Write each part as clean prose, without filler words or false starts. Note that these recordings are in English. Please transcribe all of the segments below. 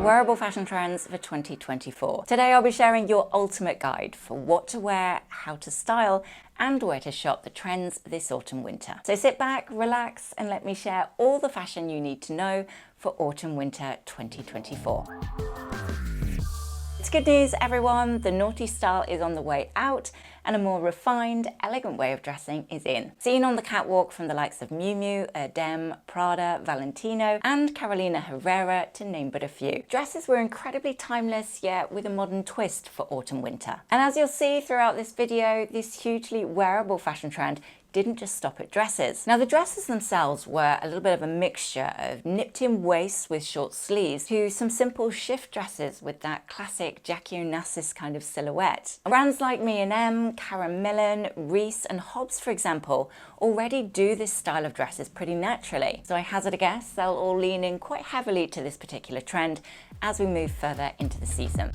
wearable fashion trends for 2024. Today I'll be sharing your ultimate guide for what to wear, how to style, and where to shop the trends this autumn-winter. So sit back, relax, and let me share all the fashion you need to know for autumn-winter 2024. It's good news, everyone. The naughty style is on the way out and a more refined, elegant way of dressing is in. Seen on the catwalk from the likes of Miu Miu, Erdem, Prada, Valentino, and Carolina Herrera, to name but a few. Dresses were incredibly timeless, yet with a modern twist for autumn-winter. And as you'll see throughout this video, this hugely wearable fashion trend didn't just stop at dresses. Now, the dresses themselves were a little bit of a mixture of nipped-in waists with short sleeves to some simple shift dresses with that classic Jackie Onassis kind of silhouette. Brands like M, Karen Millen, Reiss and Hobbs, for example, already do this style of dresses pretty naturally. So I hazard a guess they'll all lean in quite heavily to this particular trend as we move further into the season.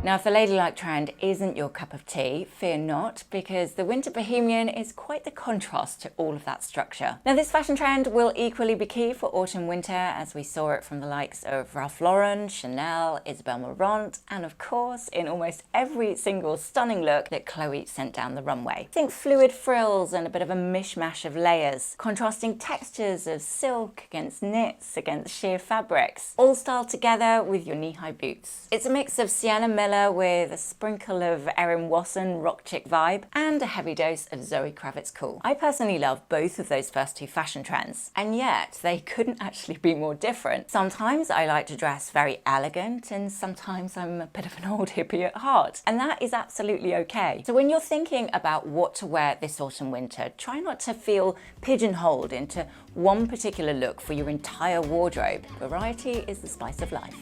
Now, if the ladylike trend isn't your cup of tea, fear not, because the winter bohemian is quite the contrast to all of that structure. Now, this fashion trend will equally be key for autumn-winter, as we saw it from the likes of Ralph Lauren, Chanel, Isabel Marant, and of course, in almost every single stunning look that Chloe sent down the runway. Think fluid frills and a bit of a mishmash of layers, contrasting textures of silk against knits, against sheer fabrics, all styled together with your knee-high boots. It's a mix of Sienna Miller with a sprinkle of Erin Wasson rock chick vibe and a heavy dose of Zoe Kravitz cool. I personally love both of those first two fashion trends, and yet they couldn't actually be more different. Sometimes I like to dress very elegant, and sometimes I'm a bit of an old hippie at heart, and that is absolutely okay. So when you're thinking about what to wear this autumn winter, try not to feel pigeonholed into one particular look for your entire wardrobe. Variety is the spice of life.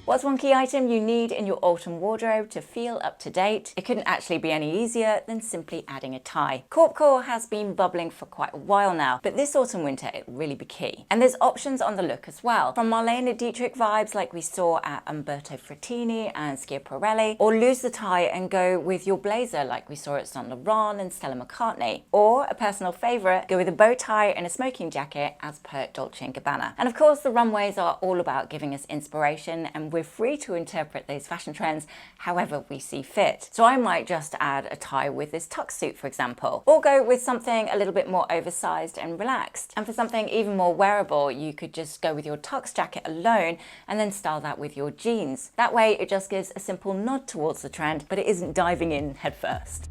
What's one key item you need in your autumn wardrobe to feel up to date? It couldn't actually be any easier than simply adding a tie. Corpcore has been bubbling for quite a while now, but this autumn winter it really be key. And there's options on the look as well, from Marlene Dietrich vibes like we saw at Umberto Frattini and Schiaparelli, or lose the tie and go with your blazer like we saw at Saint Laurent and Stella McCartney, or a personal favourite, go with a bow tie and a smoking jacket as per Dolce & Gabbana. And of course the runways are all about giving us inspiration, and we're free to interpret those fashion trends however we see fit. So I might just add a tie with this tux suit, for example, or go with something a little bit more oversized and relaxed. And for something even more wearable, you could just go with your tux jacket alone and then style that with your jeans. That way it just gives a simple nod towards the trend, but it isn't diving in headfirst.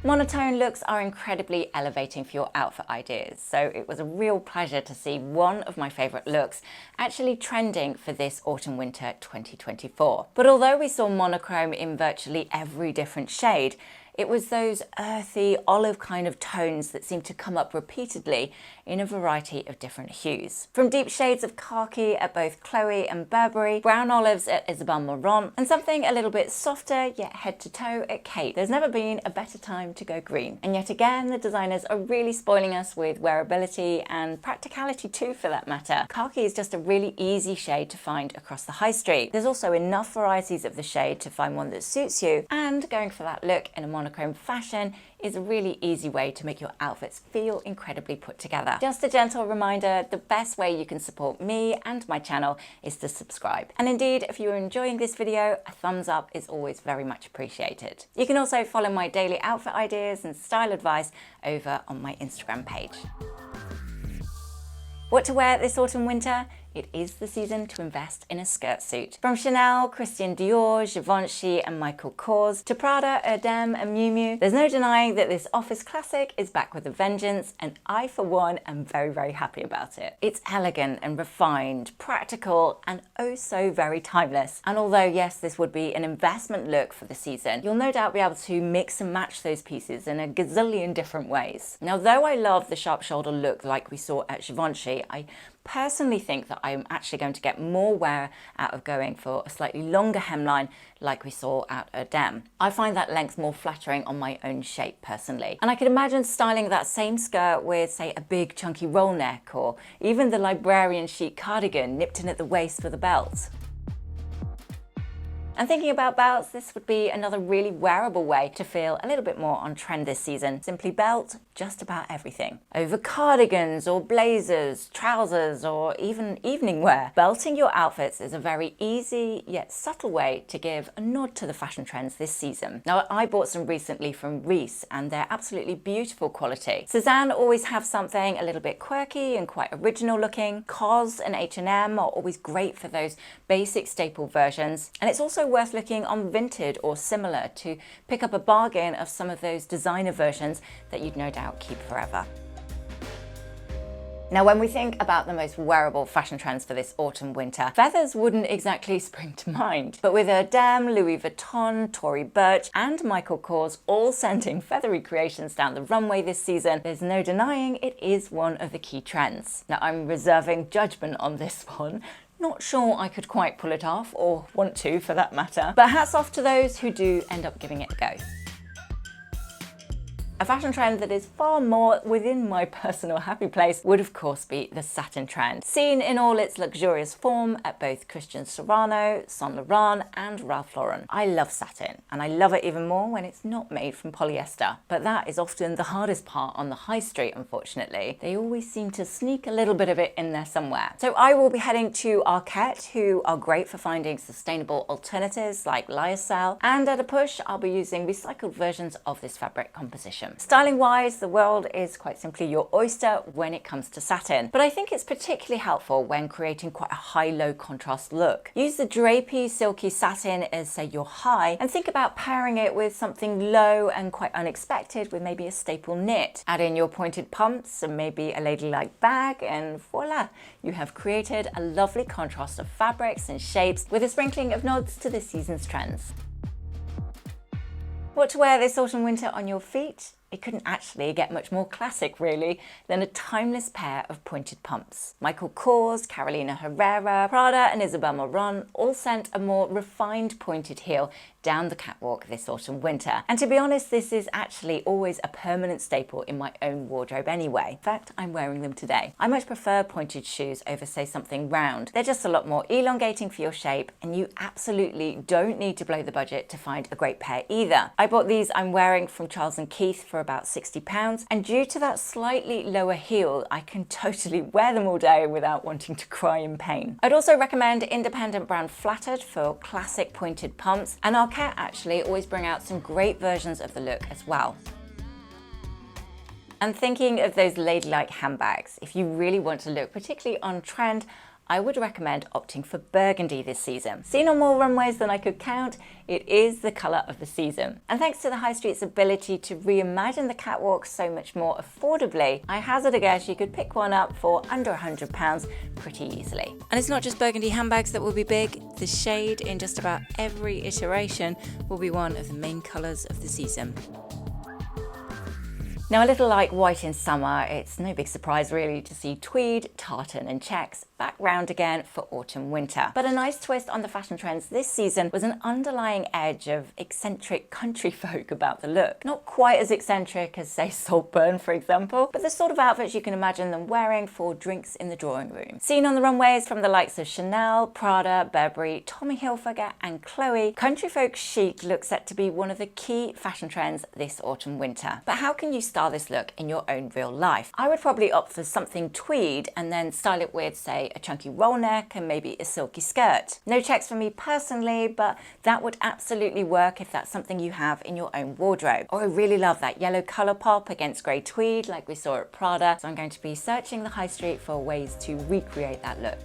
Monotone looks are incredibly elevating for your outfit ideas, so it was a real pleasure to see one of my favourite looks actually trending for this autumn-winter 2024. But although we saw monochrome in virtually every different shade, it was those earthy, olive kind of tones that seemed to come up repeatedly in a variety of different hues. From deep shades of khaki at both Chloe and Burberry, brown olives at Isabel Marant, and something a little bit softer yet head to toe at Kate. There's never been a better time to go green. And yet again, the designers are really spoiling us with wearability and practicality too, for that matter. Khaki is just a really easy shade to find across the high street. There's also enough varieties of the shade to find one that suits you, and going for that look in a monochrome fashion is a really easy way to make your outfits feel incredibly put together. Just a gentle reminder, the best way you can support me and my channel is to subscribe. And indeed, if you're enjoying this video, a thumbs up is always very much appreciated. You can also follow my daily outfit ideas and style advice over on my Instagram page. What to wear this autumn winter? It is the season to invest in a skirt suit. From Chanel, Christian Dior, Givenchy and Michael Kors, to Prada, Erdem and Miu Miu, there's no denying that this office classic is back with a vengeance, and I for one am very happy about it. It's elegant and refined, practical and oh so very timeless. And although yes, this would be an investment look for the season, you'll no doubt be able to mix and match those pieces in a gazillion different ways. Now, though I love the sharp shoulder look like we saw at Givenchy, I personally think that I'm actually going to get more wear out of going for a slightly longer hemline like we saw at Erdem. I find that length more flattering on my own shape personally. And I could imagine styling that same skirt with, say, a big chunky roll neck, or even the librarian chic cardigan nipped in at the waist with a belt. And thinking about belts, this would be another really wearable way to feel a little bit more on trend this season. Simply belt just about everything. Over cardigans or blazers, trousers, or even evening wear. Belting your outfits is a very easy yet subtle way to give a nod to the fashion trends this season. Now, I bought some recently from Reiss and they're absolutely beautiful quality. Satin always have something a little bit quirky and quite original looking. COS and H&M are always great for those basic staple versions. And it's also worth looking on Vinted or similar to pick up a bargain of some of those designer versions that you'd no doubt keep forever. Now, when we think about the most wearable fashion trends for this autumn winter, feathers wouldn't exactly spring to mind. But with Erdem, Louis Vuitton, Tory Burch and Michael Kors all sending feathery creations down the runway this season, there's no denying it is one of the key trends. Now, I'm reserving judgment on this one. Not sure I could quite pull it off, or want to for that matter, but hats off to those who do end up giving it a go. A fashion trend that is far more within my personal happy place would of course be the satin trend. Seen in all its luxurious form at both Christian Siriano, Saint Laurent and Ralph Lauren. I love satin, and I love it even more when it's not made from polyester. But that is often the hardest part on the high street, unfortunately. They always seem to sneak a little bit of it in there somewhere. So I will be heading to Arket, who are great for finding sustainable alternatives like lyocell, and at a push I'll be using recycled versions of this fabric composition. Styling wise, the world is quite simply your oyster when it comes to satin, but I think it's particularly helpful when creating quite a high-low contrast look. Use the drapey, silky satin as, say, your high, and think about pairing it with something low and quite unexpected with maybe a staple knit. Add in your pointed pumps and maybe a ladylike bag, and voila, you have created a lovely contrast of fabrics and shapes with a sprinkling of nods to this season's trends. What to wear this autumn winter on your feet? It couldn't actually get much more classic, really, than a timeless pair of pointed pumps. Michael Kors, Carolina Herrera, Prada and Isabel Marant all sent a more refined pointed heel down the catwalk this autumn winter. And to be honest, this is actually always a permanent staple in my own wardrobe anyway. In fact, I'm wearing them today. I much prefer pointed shoes over, say, something round. They're just a lot more elongating for your shape, and you absolutely don't need to blow the budget to find a great pair either. I bought these I'm wearing from Charles & Keith for about £60, and due to that slightly lower heel, I can totally wear them all day without wanting to cry in pain. I'd also recommend independent brand Flattered for classic pointed pumps, and Arket actually always bring out some great versions of the look as well. And thinking of those ladylike handbags, if you really want to look particularly on trend, I would recommend opting for Burgundy this season. Seen on more runways than I could count, it is the colour of the season. And thanks to the high street's ability to reimagine the catwalk so much more affordably, I hazard a guess you could pick one up for under £100 pretty easily. And it's not just Burgundy handbags that will be big. The shade in just about every iteration will be one of the main colours of the season. Now, a little like white in summer, it's no big surprise really to see tweed, tartan and checks back round again for autumn winter. But a nice twist on the fashion trends this season was an underlying edge of eccentric country folk about the look. Not quite as eccentric as, say, Saltburn, for example, but the sort of outfits you can imagine them wearing for drinks in the drawing room. Seen on the runways from the likes of Chanel, Prada, Burberry, Tommy Hilfiger and Chloe, country folk chic looks set to be one of the key fashion trends this autumn winter. But how can you style this look in your own real life? I would probably opt for something tweed and then style it with, say, a chunky roll neck and maybe a silky skirt. No checks for me personally, but that would absolutely work if that's something you have in your own wardrobe. Or I really love that yellow colour pop against grey tweed like we saw at Prada, so I'm going to be searching the high street for ways to recreate that look.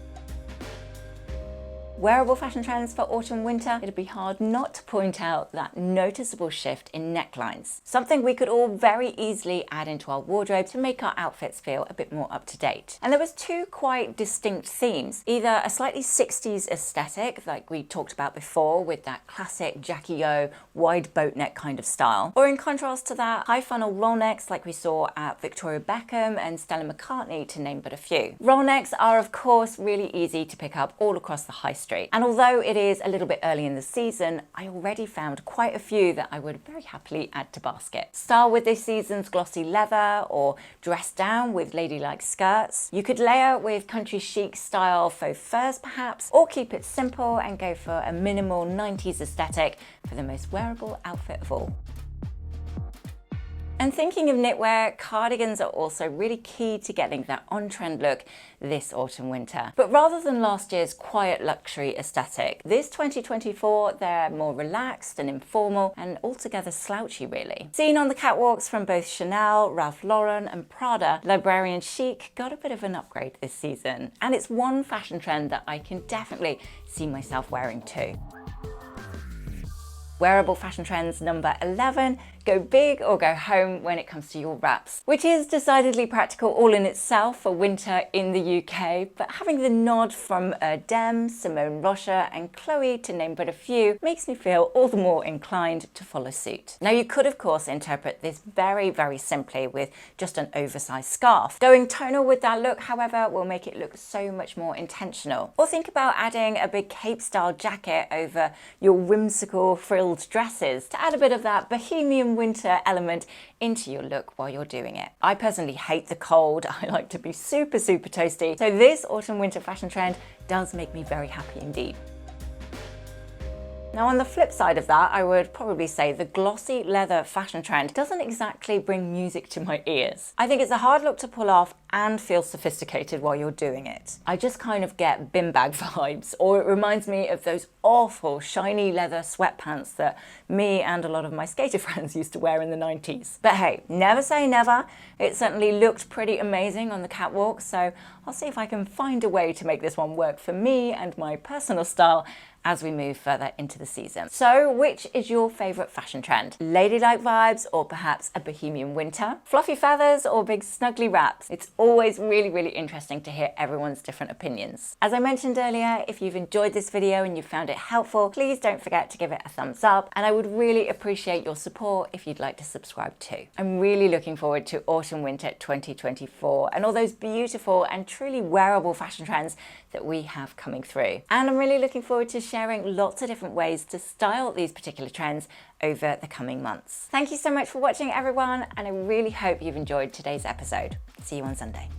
Wearable fashion trends for autumn winter, it'd be hard not to point out that noticeable shift in necklines. Something we could all very easily add into our wardrobe to make our outfits feel a bit more up to date. And there was two quite distinct themes. Either a slightly 60s aesthetic, like we talked about before with that classic Jackie O wide boat neck kind of style, or in contrast to that, high funnel roll necks like we saw at Victoria Beckham and Stella McCartney, to name but a few. Roll necks are of course really easy to pick up all across the high street. Street. And although it is a little bit early in the season, I already found quite a few that I would very happily add to basket. Style with this season's glossy leather or dress down with ladylike skirts. You could layer with country chic style faux furs perhaps, or keep it simple and go for a minimal 90s aesthetic for the most wearable outfit of all. And thinking of knitwear, cardigans are also really key to getting that on-trend look this autumn winter. But rather than last year's quiet luxury aesthetic, this 2024 they're more relaxed and informal and altogether slouchy really. Seen on the catwalks from both Chanel, Ralph Lauren and Prada, librarian chic got a bit of an upgrade this season. And it's one fashion trend that I can definitely see myself wearing too. Wearable fashion trends number 11, go big or go home when it comes to your wraps, which is decidedly practical all in itself for winter in the UK, but having the nod from Dem, Simone Rocha and Chloe, to name but a few, makes me feel all the more inclined to follow suit. Now you could of course interpret this very, very simply with just an oversized scarf. Going tonal with that look, however, will make it look so much more intentional. Or think about adding a big cape style jacket over your whimsical frilled dresses to add a bit of that bohemian winter element into your look while you're doing it. I personally hate the cold. I like to be super, super toasty. So this autumn winter fashion trend does make me very happy indeed. Now on the flip side of that, I would probably say the glossy leather fashion trend doesn't exactly bring music to my ears. I think it's a hard look to pull off and feel sophisticated while you're doing it. I just kind of get bin bag vibes, or it reminds me of those awful shiny leather sweatpants that me and a lot of my skater friends used to wear in the 90s. But hey, never say never. It certainly looked pretty amazing on the catwalk, so I'll see if I can find a way to make this one work for me and my personal style as we move further into the season. So which is your favourite fashion trend? Ladylike vibes or perhaps a bohemian winter? Fluffy feathers or big snuggly wraps? It's always really, really interesting to hear everyone's different opinions. As I mentioned earlier, if you've enjoyed this video and you found it helpful, please don't forget to give it a thumbs up, and I would really appreciate your support if you'd like to subscribe too. I'm really looking forward to autumn winter 2024 and all those beautiful and truly wearable fashion trends that we have coming through. And I'm really looking forward to sharing lots of different ways to style these particular trends over the coming months. Thank you so much for watching everyone, and I really hope you've enjoyed today's episode. See you on Sunday.